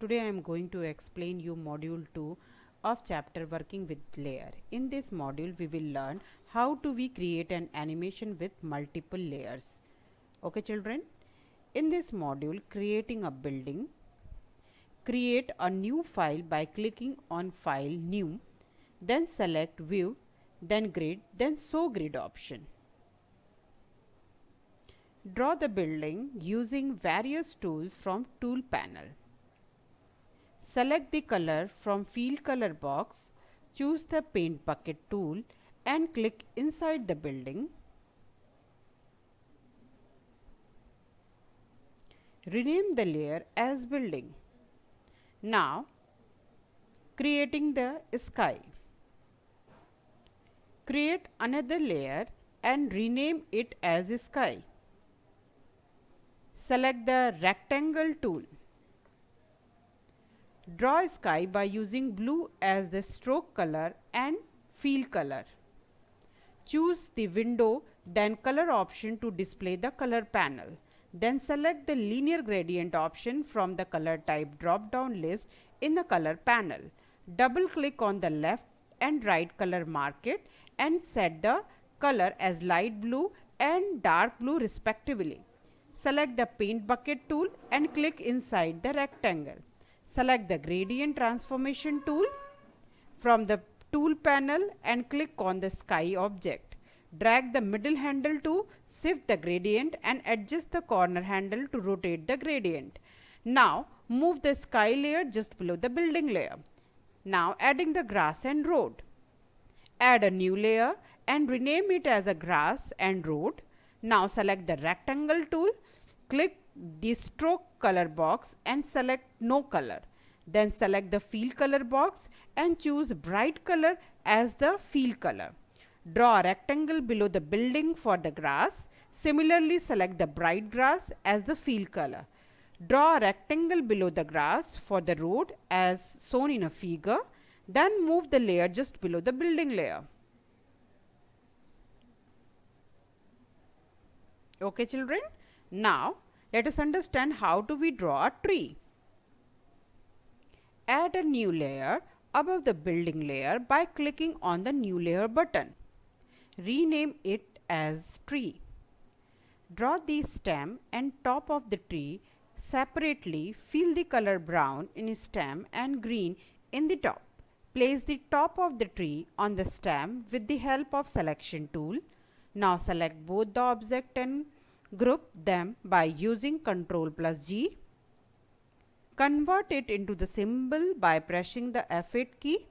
Today I am going to explain you module 2 of chapter working with layer. In this module we will learn how to we create an animation with multiple layers. Okay children, in this module creating a building, create a new file by clicking on file new, then select view, then grid, then show grid option. Draw the building using various tools from tool panel. Select the color from field color box, choose the paint bucket tool and click inside the building. Rename the layer as building. Now creating the sky. Create another layer and rename it as sky. Select the rectangle tool. Draw sky by using blue as the stroke color and field color. Choose the window, then color option to display the color panel. Then select the linear gradient option from the color type drop down list in the color panel. Double click on the left and right color market and set the color as light blue and dark blue respectively. Select the paint bucket tool and click inside the rectangle. Select the gradient transformation tool from the tool panel and click on the sky object. Drag the middle handle to shift the gradient and adjust the corner handle to rotate the gradient. Now move the sky layer just below the building layer. Now adding the grass and road. Add a new layer and rename it as a grass and road. Now select the rectangle tool, click the stroke color box and select no color. Then select the field color box and choose bright color as the field color. Draw a rectangle below the building for the grass. Similarly, select the bright grass as the field color. Draw a rectangle below the grass for the road as shown in a figure. Then move the layer just below the building layer. Okay children, now let us understand how do we draw a tree. Add a new layer above the building layer by clicking on the new layer button. Rename it as tree. Draw the stem and top of the tree separately. Fill the color brown in stem and green in the top. Place the top of the tree on the stem with the help of selection tool. Now select both the object and group them by using Ctrl+G. Convert it into the symbol by pressing the F8 key.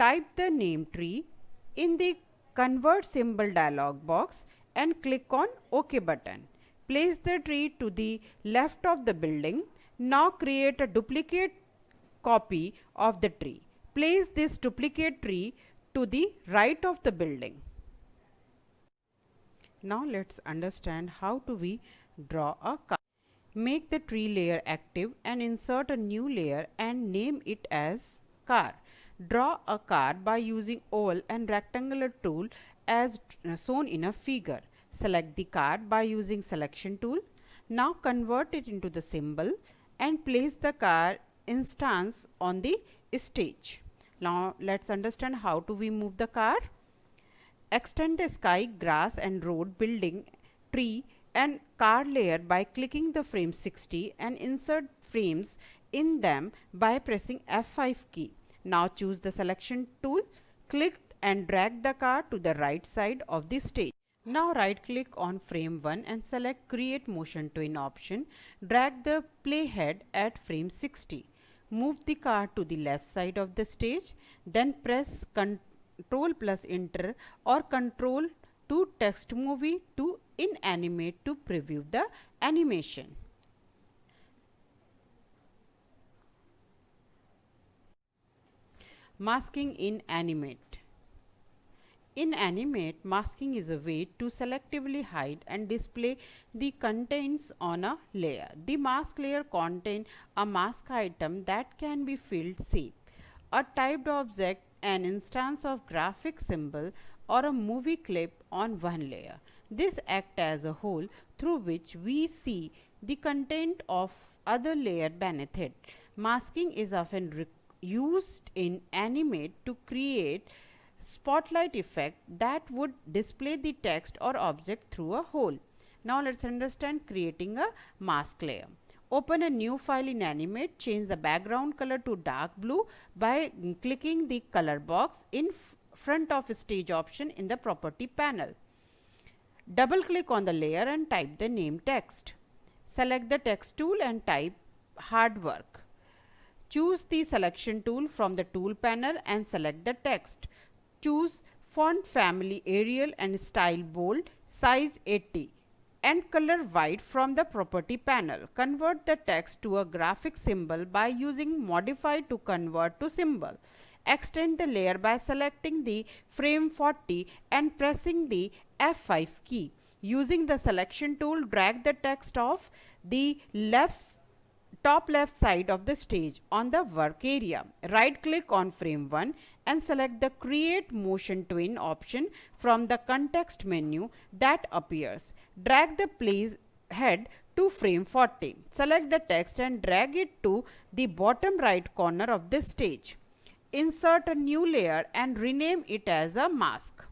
Type the name tree in the convert symbol dialog box and click on OK button. Place the tree to the left of the building. Now create a duplicate copy of the tree. Place this duplicate tree to the right of the building. Now let's understand how do we draw a car. Make the tree layer active and insert a new layer and name it as car. Draw a car by using oval and rectangular tool as shown in a figure. Select the car by using selection tool. Now convert it into the symbol and place the car instance on the stage. Now let's understand how do we move the car. Extend the sky, grass and road, building, tree and car layer by clicking the frame 60 and insert frames in them by pressing F5 key. Now choose the selection tool, click and drag the car to the right side of the stage. Now right click on frame 1 and select create motion twin option. Drag the playhead at frame 60. Move the car to the left side of the stage. Then press Ctrl+Enter or Ctrl to text movie to inanimate to preview the animation. Masking in Animate. In Animate, masking is a way to selectively hide and display the contents on a layer. The mask layer contains a mask item that can be filled shape, a typed object, an instance of graphic symbol or a movie clip on one layer. This acts as a hole through which we see the content of other layer beneath it. Masking is often used in animate to create spotlight effect that would display the text or object through a hole. Now let's understand creating a mask layer. Open a new file in Animate, change the background color to dark blue by clicking the color box in front of stage option in the property panel. Double click on the layer and type the name text. Select the text tool and type hard work. Choose the selection tool from the tool panel and select the text. Choose font family Arial and style bold, size 80 and color white from the property panel. Convert the text to a graphic symbol by using modify to convert to symbol. Extend the layer by selecting the frame 40 and pressing the F5 key. Using the selection tool, drag the text off the top left side of the stage on the work area. Right click on frame 1 and select the create motion twin option from the context menu that appears. Drag the place head to frame 40. Select the text and drag it to the bottom right corner of the stage. Insert a new layer and rename it as a mask.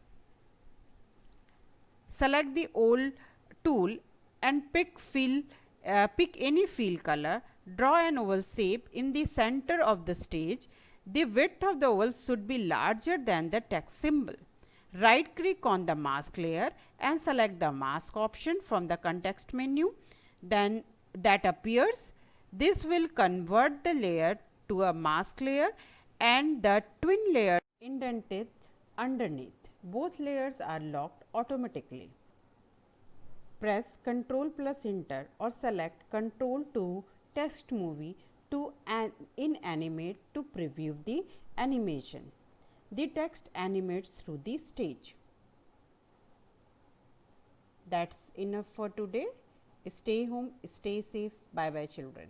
Select the old tool and pick any fill color. Draw an oval shape in the center of the stage. The width of the oval should be larger than the text symbol. Right click on the mask layer and select the mask option from the context menu. Then that appears. This will convert the layer to a mask layer and the twin layer indented underneath. Both layers are locked automatically. Press Ctrl plus Enter or select Ctrl to text movie to in Animate to preview the animation. The text animates through the stage. That's enough for today. Stay home, stay safe. Bye bye children.